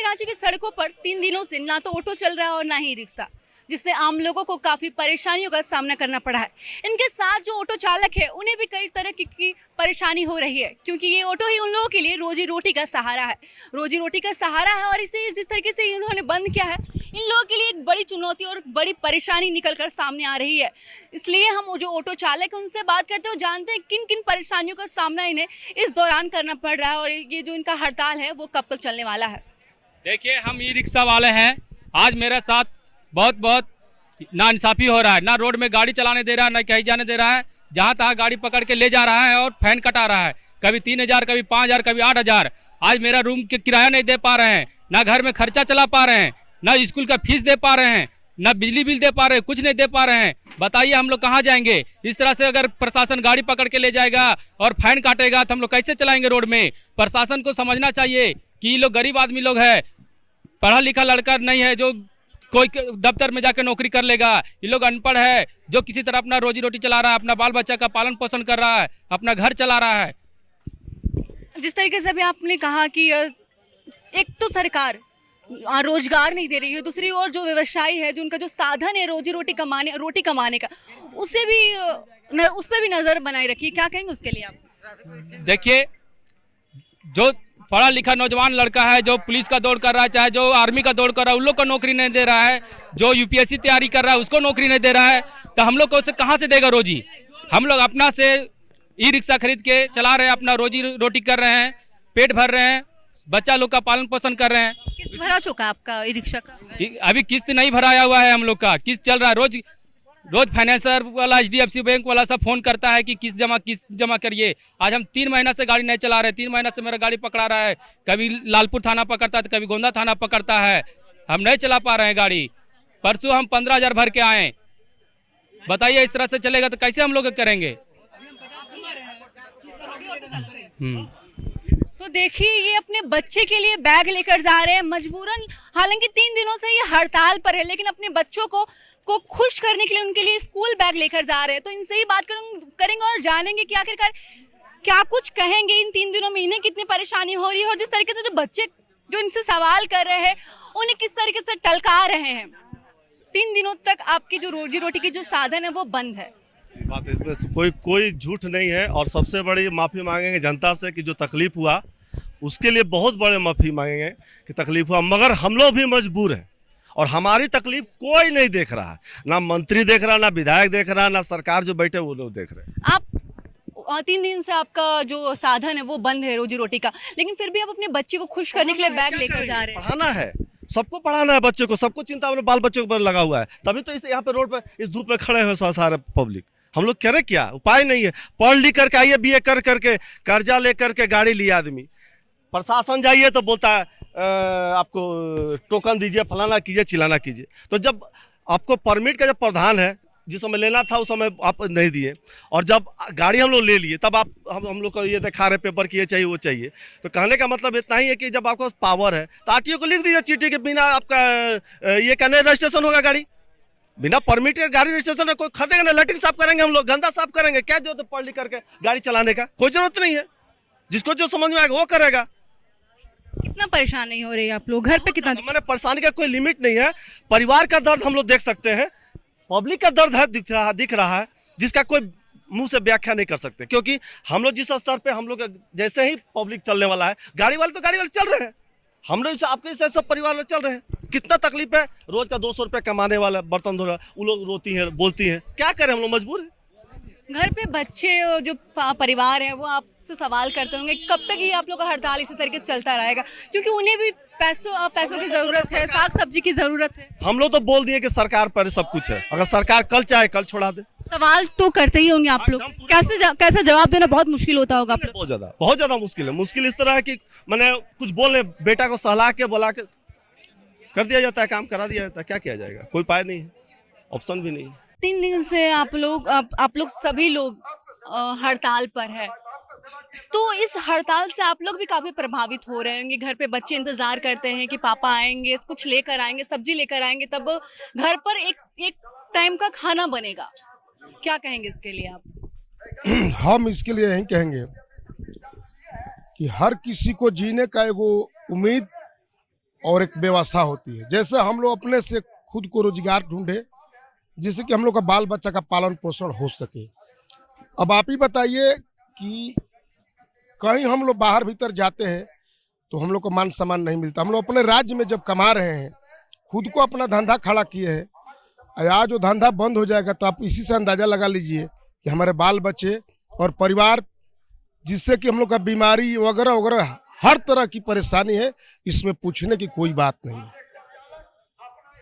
कराची की सड़कों पर 3 दिनों से ना तो ऑटो चल रहा है और ना ही रिक्शा, जिससे आम लोगों को काफ़ी परेशानियों का सामना करना पड़ा है। इनके साथ जो ऑटो चालक है उन्हें भी कई तरह की परेशानी हो रही है, क्योंकि ये ऑटो ही उन लोगों के लिए रोजी रोटी का सहारा है। रोजी रोटी का सहारा है और इसे जिस तरीके से इन्होंने बंद किया है, इन लोगों के लिए एक बड़ी चुनौती और बड़ी परेशानी निकल कर सामने आ रही है। इसलिए हम जो ऑटो चालक हैं उनसे बात करते हुए जानते हैं किन किन परेशानियों का सामना इन्हें इस दौरान करना पड़ रहा है और ये जो इनका हड़ताल है वो कब तक चलने वाला है। देखिए, हम ई रिक्शा वाले हैं। आज मेरे साथ बहुत नाइंसाफी हो रहा है। ना रोड में गाड़ी चलाने दे रहा है, ना कहीं जाने दे रहा है। जहाँ तहाँ गाड़ी पकड़ के ले जा रहा है और फाइन कटा रहा है। कभी 3,000, कभी 5,000, कभी 8,000। आज मेरा रूम के किराया नहीं दे पा रहे हैं, ना घर में खर्चा चला पा रहे हैं, ना स्कूल का फीस दे पा रहे हैं, ना बिजली बिल दे पा रहे हैं, कुछ नहीं दे पा रहे हैं। बताइए हम लोग कहाँ जाएंगे? इस तरह से अगर प्रशासन गाड़ी पकड़ के ले जाएगा और फाइन काटेगा तो हम लोग कैसे चलाएंगे रोड में? प्रशासन को समझना चाहिए कि ये लोग गरीब आदमी लोग हैं, पढ़ा लिखा लड़का नहीं है जो कोई दफ्तर में जाकर नौकरी कर लेगा। ये लोग अनपढ़ है जो किसी तरह अपना रोजी रोटी चला रहा है, अपना बाल बच्चा का पालन पोषण कर रहा है, अपना घर चला रहा है। जिस तरीके से अभी आपने कहा कि एक तो सरकार रोजगार नहीं दे रही है, दूसरी ओर जो व्यवसायी है, जो उनका जो साधन है रोटी कमाने का, उसे भी उस पर भी नजर बनाए रखी। क्या कहेंगे उसके लिए आप? देखिए, जो पढ़ा लिखा नौजवान लड़का है जो पुलिस का दौड़ कर रहा है, चाहे जो आर्मी का दौड़ कर रहा है, उन लोग को नौकरी नहीं दे रहा है। जो यूपीएससी तैयारी कर रहा है उसको नौकरी नहीं दे रहा है, तो हम लोग को कहाँ से देगा रोजी? हम लोग अपना से ई रिक्शा खरीद के चला रहे हैं, अपना रोजी रोटी कर रहे हैं, पेट भर रहे हैं, बच्चा लोग का पालन पोषण कर रहे हैं। किस्त भरा चुका है आपका ई रिक्शा का? अभी किस्त नहीं भराया हुआ है हम लोग का। किस्त चल रहा है। रोज फाइनेंसर वाला, HDFC बैंक वाला सब फोन करता है कि किस्त जमा करिए। आज हम 3 महीना से गाड़ी नहीं चला रहे। 3 महीना से मेरा गाड़ी पकड़ा रहा है। कभी लालपुर थाना पकड़ता है तो कभी गोंदा थाना पकड़ता है। हम नहीं चला पा रहे हैं गाड़ी। परसों हम 15,000 भर के आए। बताइए, इस तरह से चलेगा तो कैसे हम लोग करेंगे? तो देखिए, ये अपने बच्चे के लिए बैग लेकर जा रहे हैं मजबूरन। हालांकि 3 दिनों से ये हड़ताल पर है, लेकिन अपने बच्चों को खुश करने के लिए उनके लिए स्कूल बैग लेकर जा रहे हैं। तो इनसे ही बात करेंगे और जानेंगे कि आखिरकार क्या कुछ कहेंगे। इन 3 दिनों में इन्हें कितनी परेशानी हो रही है और जिस तरीके से जो बच्चे जो इनसे सवाल कर रहे हैं उन्हें किस तरीके से टलका रहे हैं। 3 दिनों तक आपकी जो रोजी रोटी की जो साधन है वो बंद है। बात इसमें कोई झूठ नहीं है। और सबसे बड़ी माफ़ी मांगेंगे जनता से कि जो तकलीफ हुआ उसके लिए बहुत बड़े माफ़ी मांगेंगे कि तकलीफ हुआ, मगर हम लोग भी मजबूर हैं और हमारी तकलीफ कोई नहीं देख रहा है। ना मंत्री देख रहा, ना विधायक देख रहा, ना सरकार जो बैठे वो लोग देख रहे हैं। आप 3 दिन से आपका जो साधन है वो बंद है रोजी रोटी का, लेकिन फिर भी आप अपने बच्चे को खुश करने के लिए बैग लेकर जा रहे हैं। पढ़ाना है, सबको पढ़ाना है, बच्चे को, सबको चिंता अपने बाल बच्चों पर लगा हुआ है। तभी तो इस यहाँ पे रोड पर इस धूप में खड़े हुए सारे पब्लिक। हम लोग करें क्या? उपाय नहीं है। पढ़ लिख करके आइए, BA कर करके, कर्जा ले करके गाड़ी लिया आदमी। प्रशासन जाइए तो बोलता है आपको टोकन दीजिए, फलाना कीजिए, चिलाना कीजिए। तो जब आपको परमिट का जब प्रावधान है, जिस समय लेना था उस समय आप नहीं दिए, और जब गाड़ी हम लोग ले लिए तब आप हम लोग को ये दिखा रहे पेपर कि ये चाहिए वो चाहिए। तो कहने का मतलब इतना ही है कि जब आपके पास पावर है तो RTO को लिख दीजिए चिट्ठी के बिना आपका ये कहने रजिस्ट्रेशन होगा गाड़ी। बिना परमिट के गाड़ी रजिस्ट्रेशन है, कोई खरीदेगा ना? लैट्रिन साफ करेंगे हम लोग, गंदा साफ करेंगे, क्या जरूरत है पढ़ लिख करके गाड़ी चलाने का? कोई जरूरत नहीं है। जिसको जो समझ में आएगा वो करेगा। कितना परेशान नहीं हो रहे आप लोग? घर पे कितना मैंने परेशानी का कोई लिमिट नहीं है। परिवार का दर्द हम लोग देख सकते हैं, पब्लिक का दर्द है, दिख रहा है, जिसका कोई मुंह से व्याख्या नहीं कर सकते। क्योंकि हम लोग जिस स्तर पे हम लोग जैसे ही पब्लिक चलने वाला है, गाड़ी वाले तो गाड़ी वाले चल रहे हैं, हम लोग आपके जैसे सब परिवार वाले चल रहे हैं। कितना तकलीफ है। रोज का 200 रुपये कमाने वाला, बर्तन धो रहा, वो लोग रोती हैं, बोलती हैं, क्या करें, हम लोग मजबूर हैं। घर पे बच्चे जो परिवार है वो आपसे सवाल करते होंगे कब तक ये आप लोग का हड़ताल इसी तरीके से चलता रहेगा, क्योंकि उन्हें भी पैसों की जरूरत है, साग सब्जी की जरूरत है। हम लोग तो बोल दिए कि सरकार पर सब कुछ है, अगर सरकार कल चाहे कल छोड़ा दे। सवाल तो करते ही होंगे आप लोग, कैसे जवाब देना बहुत मुश्किल होता होगा आप लोग? बहुत ज्यादा मुश्किल है। मुश्किल इस तरह है कि मैंने कुछ बोले, बेटा को सहला के बुला के कर दिया जाता है, काम करा दिया जाता है, क्या किया जाएगा? कोई उपाय नहीं है, ऑप्शन भी नहीं है। 3 दिन से आप लोग सभी लोग हड़ताल पर है, तो इस हड़ताल से आप लोग भी काफी प्रभावित हो रहे होंगे। घर पे बच्चे इंतजार करते हैं कि पापा आएंगे, कुछ लेकर आएंगे, सब्जी लेकर आएंगे, तब घर पर एक टाइम का खाना बनेगा। क्या कहेंगे इसके लिए आप? हम इसके लिए यही कहेंगे कि हर किसी को जीने का एगो उम्मीद और एक व्यवस्था होती है। जैसे हम लोग अपने से खुद को रोजगार ढूंढे जिससे कि हम लोग का बाल बच्चा का पालन पोषण हो सके। अब आप ही बताइए कि कहीं हम लोग बाहर भीतर जाते हैं तो हम लोग को मान सम्मान नहीं मिलता। हम लोग अपने राज्य में जब कमा रहे हैं, खुद को अपना धंधा खड़ा किए हैं, आज जो धंधा बंद हो जाएगा तो आप इसी से अंदाजा लगा लीजिए कि हमारे बाल बच्चे और परिवार, जिससे कि हम लोग का बीमारी वगैरह वगैरह हर तरह की परेशानी है, इसमें पूछने की कोई बात नहीं है।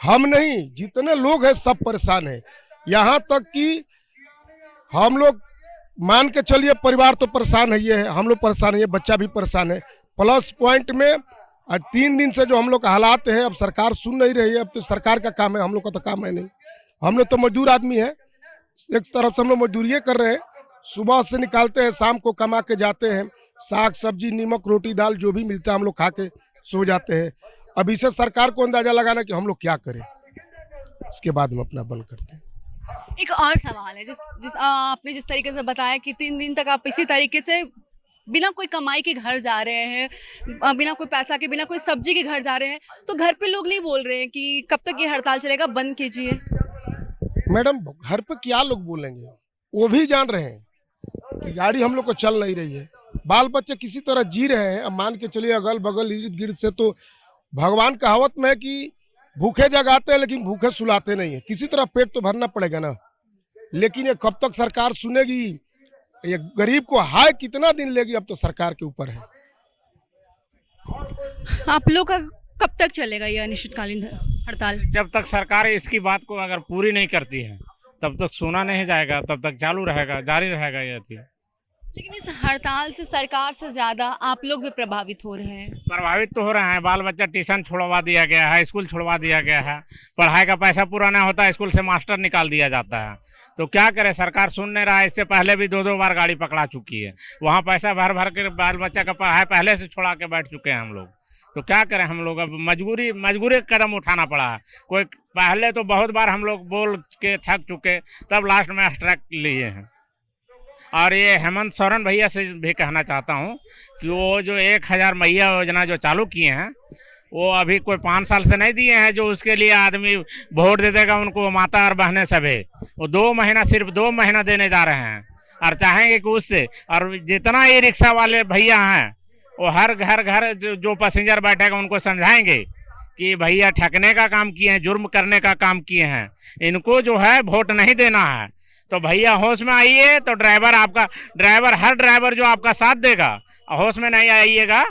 हम नहीं, जितने लोग हैं सब परेशान हैं। यहाँ तक कि हम लोग मान के चलिए परिवार तो परेशान है, ये है, हम लोग परेशान है, बच्चा भी परेशान है। प्लस पॉइंट में 3 दिन से जो हम लोग का हालात है, अब सरकार सुन नहीं रही है। अब तो सरकार का काम है, हम लोग का तो काम है नहीं। हम लोग तो मजदूर आदमी है, एक तरफ से हम लोग मजदूरी कर रहे हैं, सुबह से निकालते हैं, शाम को कमा के जाते हैं, साग सब्जी नमक रोटी दाल जो भी मिलता है हम लोग खा के सो जाते हैं। अब इसे सरकार को अंदाजा लगाना कि हम लोग क्या करें, इसके बाद हम अपना बंद करते हैं। एक और सवाल है, आपने जिस तरीके से बताया कि 3 दिन तक आप इसी तरीके से बिना कोई कमाई के घर जा रहे हैं, बिना कोई पैसा के, बिना कोई सब्जी के घर जा रहे हैं, तो घर पे लोग नहीं बोल रहे हैं कि कब तक ये हड़ताल चलेगा, बंद कीजिए? मैडम घर पे क्या लोग बोलेंगे, वो भी जान रहे हैं कि गाड़ी हम लोग को चल नहीं रही है, बाल बच्चे किसी तरह जी रहे हैं। अब मान के चलिए अगल बगल इर्द गिर्द से तो भगवान कहावत में है कि भूखे जगाते हैं लेकिन भूखे सुलाते नहीं है। किसी तरह पेट तो भरना पड़ेगा ना, लेकिन ये कब तक सरकार सुनेगी, ये गरीब को हाय कितना दिन लेगी, अब तो सरकार के ऊपर है। आप लोग का कब तक चलेगा ये अनिश्चितकालीन हड़ताल? जब तक सरकार इसकी बात को अगर पूरी नहीं करती है तब तक सुना नहीं जाएगा, तब तक चालू रहेगा, जारी रहेगा ये थी। लेकिन इस हड़ताल से सरकार से ज्यादा आप लोग भी प्रभावित हो रहे हैं। प्रभावित तो हो रहे हैं, बाल बच्चा ट्यूशन छुड़वा दिया गया है, स्कूल छुड़वा दिया गया है, पढ़ाई का पैसा पूरा नहीं होता, स्कूल से मास्टर निकाल दिया जाता है। तो क्या करे, सरकार सुन नहीं रहा है। इससे पहले भी 2-2 बार गाड़ी पकड़ा चुकी है, वहाँ पैसा भर भर के बाल बच्चा का पढ़ाई पहले से छुड़ा के बैठ चुके हैं हम लोग। तो क्या करें हम लोग, अब मजबूरी कदम उठाना पड़ा है। कोई पहले तो बहुत बार हम लोग बोल के थक चुके, तब लास्ट में स्ट्राइक लिए हैं। और ये हेमंत सोरेन भैया से भी कहना चाहता हूँ कि वो जो 1000 मैया योजना जो चालू किए हैं, वो अभी कोई 5 साल से नहीं दिए हैं, जो उसके लिए आदमी वोट दे देगा उनको, माता और बहनें सभी, वो 2 महीना सिर्फ 2 महीना देने जा रहे हैं। और चाहेंगे कि उससे, और जितना ये रिक्शा वाले भैया हैं वो हर घर जो पैसेंजर बैठेगा उनको समझाएंगे कि भैया ठगने का काम किए हैं, जुर्म करने का काम किए हैं, इनको जो है वोट नहीं देना है। तो भैया होश में आइए, तो हर ड्राइवर जो आपका साथ देगा, होश में नहीं आइएगा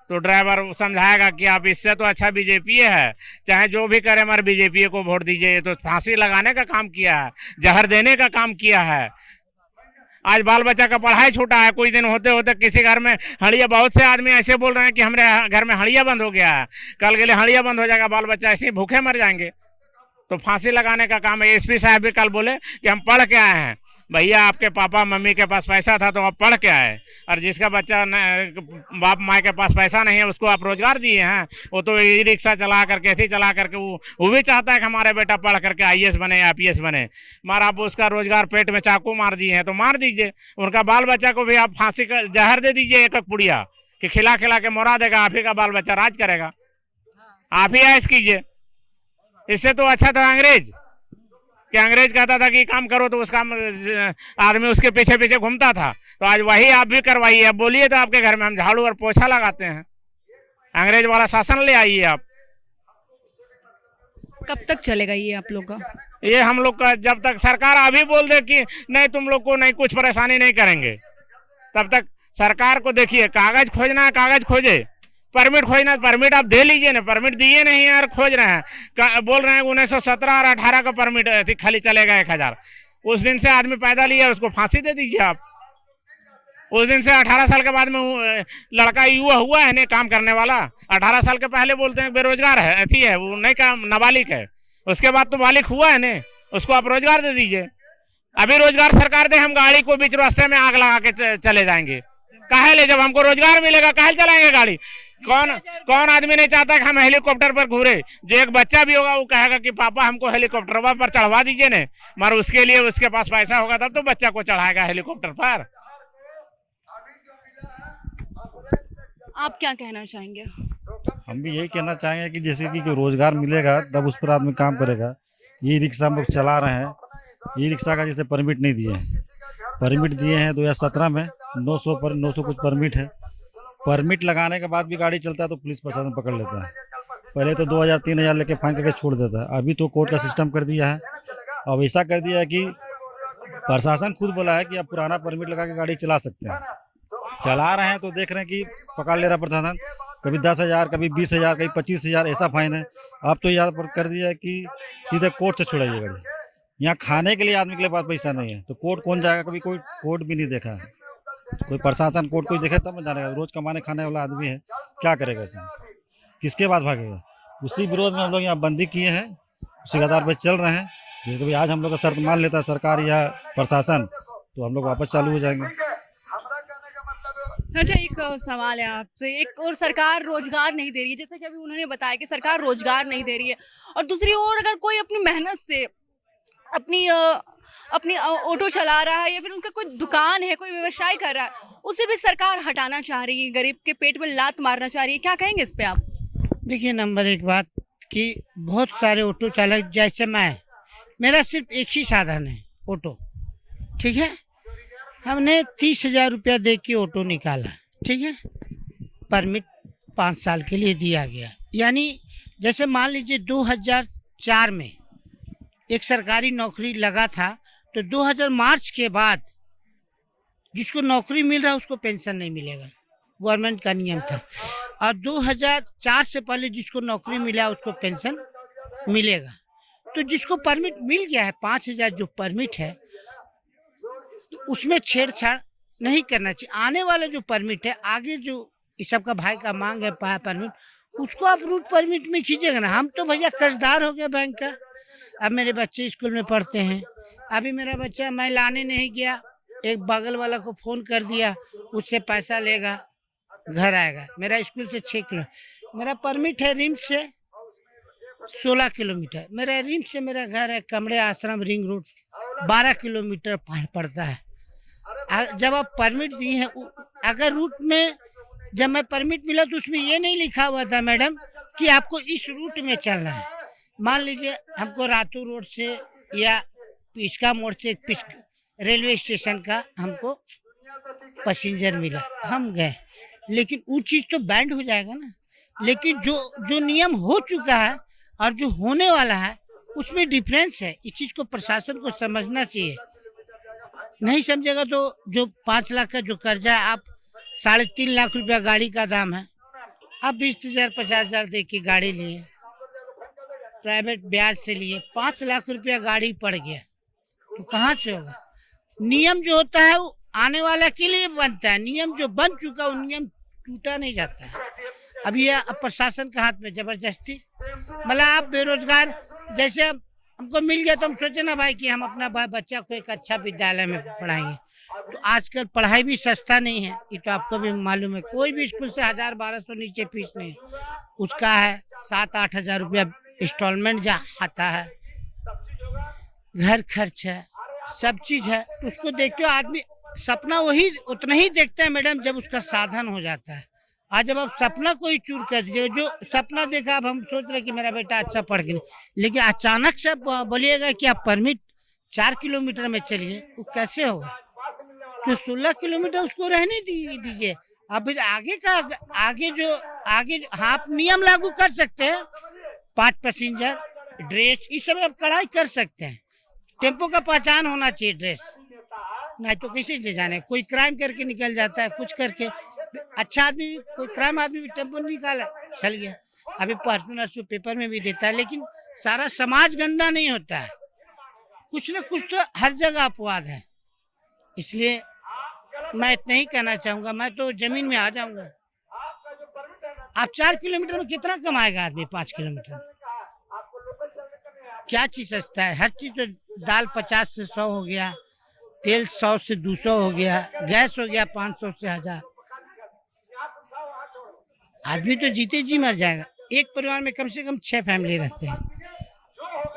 तो ड्राइवर समझाएगा कि आप इससे तो अच्छा बीजेपी है, चाहे जो भी करे मगर बीजेपी को वोट दीजिए। तो फांसी लगाने का काम किया है, जहर देने का काम किया है। आज बाल बच्चा का पढ़ाई छूटा है, कुछ दिन होते होते किसी घर में हड़िया, बहुत से आदमी ऐसे बोल रहे हैं कि हमारे घर में हड़िया बंद हो गया है, कल के लिए हड़िया बंद हो जाएगा, बाल बच्चा ऐसे ही भूखे मर जाएंगे। तो फांसी लगाने का काम है। एसपी साहब भी कल बोले कि हम पढ़ के आए हैं। भैया आपके पापा मम्मी के पास पैसा था तो आप पढ़ के आए, और जिसका बच्चा बाप माँ के पास पैसा नहीं है उसको आप रोजगार दिए हैं। वो तो ई रिक्शा चला करके, ऐसे चला करके वो भी चाहता है कि हमारे बेटा पढ़ करके IAS बने, IPS बने, मगर आप उसका रोजगार पेट में चाकू मार दिए हैं तो मार दीजिए। उनका बाल बच्चा को भी आप फांसी का जहर दे दीजिए, एक पुड़िया कि खिला खिला के मोरा देगा, आप ही का बाल बच्चा राज करेगा, आप ही ऐश कीजिए। इससे तो अच्छा था अंग्रेज, कि अंग्रेज कहता था कि काम करो तो उसका आदमी उसके पीछे पीछे घूमता था। तो आज वही आप भी करवाइए। अब बोलिए तो आपके घर में हम झाड़ू और पोछा लगाते हैं। अंग्रेज वाला शासन ले आइए आप। कब तक चलेगा ये आप लोग का? ये हम लोग का जब तक सरकार अभी बोल दे कि नहीं तुम लोग को नहीं कुछ परेशानी नहीं करेंगे, तब तक सरकार को देखिए, कागज खोजना है कागज खोजे, परमिट खोजना परमिट आप दे लीजिए ना, परमिट दिए नहीं यार, खोज रहे हैं, बोल रहे हैं 1917 और 18 का परमिट खाली चलेगा 1000। उस दिन से आदमी पैदा लिया, उसको फांसी दे दीजिए आप। उस दिन से 18 साल के बाद में लड़का युवा हुआ है नहीं काम करने वाला। 18 साल के पहले बोलते हैं बेरोजगार है, अथी है, वो नहीं काम, नाबालिग है। उसके बाद तो बालिग हुआ है नहीं, उसको आप रोजगार दे दीजिए। अभी रोजगार सरकार दे, हम गाड़ी को बीच रास्ते में आग लगा के चले जाएंगे। काहे ले, जब हमको रोजगार मिलेगा काहे चलाएंगे गाड़ी? कौन आदमी नहीं चाहता कि हम हेलीकॉप्टर पर घूरे? जो एक बच्चा भी होगा वो कहेगा कि पापा हमको हेलीकॉप्टर पर चढ़वा दीजिए ने, मगर उसके लिए उसके पास पैसा होगा तब तो बच्चा को चढ़ाएगा हेलीकॉप्टर पर। आप क्या कहना चाहेंगे? हम भी यही कहना चाहेंगे कि जैसे कि रोजगार मिलेगा तब उस पर आदमी काम करेगा। ई रिक्शा हम लोग चला रहे हैं, ई रिक्शा का जैसे परमिट नहीं दिए हैं, परमिट दिए हैं 2017 में 900 कुछ परमिट है। परमिट लगाने के बाद भी गाड़ी चलता है तो पुलिस प्रशासन पकड़ लेता है। पहले तो 2000-3000 लेके फाइन करके छोड़ देता है, अभी तो कोर्ट का सिस्टम कर दिया है। अब ऐसा कर दिया है कि प्रशासन खुद बोला है कि आप पुराना परमिट लगा के गाड़ी चला सकते हैं। चला रहे हैं तो देख रहे हैं कि पकड़ ले रहा प्रशासन, कभी 10,000, कभी 20,000, कभी 25,000 ऐसा फाइन है। अब तो यहाँ पर कर दिया है कि सीधे कोर्ट से छुड़ाइए गाड़ी। यहाँ खाने के लिए आदमी के लिए पास पैसा नहीं है तो कोर्ट कौन जाएगा? कभी कोई कोर्ट भी नहीं देखा है, कोई प्रशासन कोर्ट कोई देखे तब जानेगा। रोज कमाने खाने वाला आदमी है, क्या करेगा इसमें, किसके बाद भागेगा? उसी विरोध में हम लोग यहाँ बंदी किए हैं, उसी कतार पर चल रहे हैं। जैसे कभी आज हम लोग का शर्त मान लेता है सरकार या प्रशासन तो हम लोग वापस चालू हो जाएंगे। अच्छा, एक सवाल है आपसे, एक और सरकार रोजगार नहीं दे रही है, जैसे कि अभी उन्होंने बताया कि सरकार रोजगार नहीं दे रही है, और दूसरी ओर अगर कोई अपनी मेहनत से अपनी ऑटो चला रहा है या फिर उनका कोई दुकान है, कोई व्यवसाय कर रहा है, उसे भी सरकार हटाना चाह रही है, गरीब के पेट में लात मारना चाह रही है, क्या कहेंगे इस पे आप? देखिए, नंबर एक बात कि बहुत सारे ऑटो चालक, जैसे मेरा सिर्फ एक ही साधन है ऑटो, ठीक है। हमने 30,000 रुपया दे के ऑटो निकाला, ठीक है। परमिट 5 साल के लिए दिया गया, यानी जैसे मान लीजिए 2004 में एक सरकारी नौकरी लगा था तो 2000 मार्च के बाद जिसको नौकरी मिल रहा है उसको पेंशन नहीं मिलेगा, गवर्नमेंट का नियम था। और 2004 से पहले जिसको नौकरी मिला उसको पेंशन मिलेगा। तो जिसको परमिट मिल गया है 5,000 जो परमिट है, तो उसमें छेड़छाड़ नहीं करना चाहिए। आने वाला जो परमिट है, आगे जो इस सब का भाई का मांग है परमिट, उसको आप रूट परमिट में खींचेगा ना। हम तो भैया कर्जदार हो गया बैंक का। अब मेरे बच्चे स्कूल में पढ़ते हैं, अभी मेरा बच्चा मैं लाने नहीं गया, एक बगल वाला को फ़ोन कर दिया, उससे पैसा लेगा, घर आएगा। मेरा स्कूल से 6 किलो, मेरा परमिट है रिम्स से 16 किलोमीटर, मेरा रिम्स से मेरा घर है कमरे आश्रम रिंग रोड 12 किलोमीटर पड़ता है। जब आप परमिट दिए हैं, अगर रूट में जब मैं परमिट मिला तो उसमें ये नहीं लिखा हुआ था मैडम कि आपको इस रूट में चलना है। मान लीजिए हमको रातू रोड से या पिस्का मोड़ से रेलवे स्टेशन का हमको पैसेंजर मिला, हम गए, लेकिन वो चीज़ तो बैंड हो जाएगा ना। लेकिन जो नियम हो चुका है और जो होने वाला है उसमें डिफरेंस है। इस चीज़ को प्रशासन को समझना चाहिए। नहीं समझेगा तो जो 5 लाख का जो कर्जा है, आप 3.5 लाख रुपया गाड़ी का दाम है, आप 20,000 50,000 दे के गाड़ी लिए, प्राइवेट ब्याज से लिए, 5 लाख रुपया गाड़ी पड़ गया तो कहाँ से होगा? नियम जो होता है वो आने वाला के लिए बनता है, नियम जो बन चुका वो नियम टूटा नहीं जाता है। अब ये प्रशासन के हाथ में जबरदस्ती, मतलब आप बेरोजगार, जैसे हमको मिल गया तो हम सोचे ना भाई कि हम अपना बच्चा को एक अच्छा विद्यालय में पढ़ाएंगे। तो आजकल पढ़ाई भी सस्ता नहीं है, ये तो आपको भी मालूम है। कोई भी स्कूल से 1,000-1,200 नीचे फीस नहीं है, उसका है 7-8 हज़ार रुपया इंस्टॉलमेंट जा आता है, घर खर्च है, सब चीज़ है। तो उसको देखते हो आदमी सपना वही उतना ही देखता है मैडम जब उसका साधन हो जाता है। आज जब आप सपना कोई चूर कर दीजिए, जो सपना देखा, अब हम सोच रहे कि मेरा बेटा अच्छा पढ़ के, लेकिन अचानक से बोलिएगा कि आप परमिट 4 किलोमीटर में चलिए, वो कैसे होगा? जो 16 किलोमीटर उसको रहने दीजिए। अब फिर आगे जो हाँ, आप नियम लागू कर सकते हैं, 5 पैसेंजर, ड्रेस, इस सब आप कड़ाई कर सकते हैं। टेम्पो का पहचान होना चाहिए ड्रेस, नहीं तो किसी से जाने कोई क्राइम करके निकल जाता है, कुछ करके। अच्छा आदमी, कोई क्राइम आदमी भी टेम्पो निकाला, चल गया। अभी परसों पेपर में भी देता है, लेकिन सारा समाज गंदा नहीं होता है, कुछ न कुछ तो हर जगह अपवाद है। इसलिए मैं इतना ही कहना चाहूँगा, मैं तो जमीन में आ जाऊँगा। आप 4 किलोमीटर में कितना कमाएगा आदमी? 5 किलोमीटर में क्या चीज़ सस्ता है? हर चीज़ तो दाल 50 से 100 हो गया, तेल 100 से 200 हो गया, गैस हो गया 500 से 1000। आदमी तो जीते जी मर जाएगा। एक परिवार में कम से कम 6 फैमिली रहते हैं,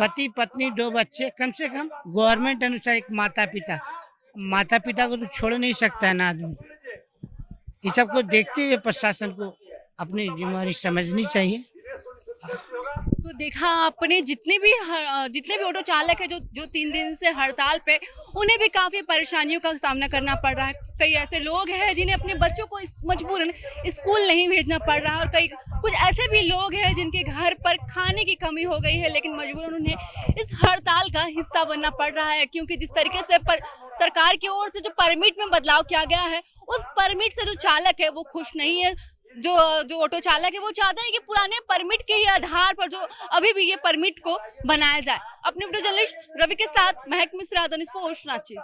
पति पत्नी 2 बच्चे, कम से कम गवर्नमेंट अनुसार एक माता पिता को तो छोड़ नहीं सकता है ना आदमी। इस सब को देखते हुए प्रशासन को अपनी जिम्मेदारी समझनी चाहिए। तो देखा आपने जितने भी ऑटो चालक है जो 3 दिन से हड़ताल पे, उन्हें भी काफी परेशानियों का सामना करना पड़ रहा है। कई ऐसे लोग हैं जिन्हें अपने बच्चों को मजबूरन स्कूल नहीं भेजना पड़ रहा है, और कुछ ऐसे भी लोग हैं जिनके घर पर खाने की कमी हो गई है, लेकिन मजबूरन उन्हें इस हड़ताल का हिस्सा बनना पड़ रहा है, क्योंकि जिस तरीके से सरकार की ओर से जो परमिट में बदलाव किया गया है, उस परमिट से जो चालक है वो खुश नहीं है। जो ऑटो चालक है वो चाहते हैं कि पुराने परमिट के ही आधार पर जो अभी भी ये परमिट को बनाया जाए। अपने वीडियो जर्नलिस्ट रवि के साथ महक Mishra, the news post, Ranchi.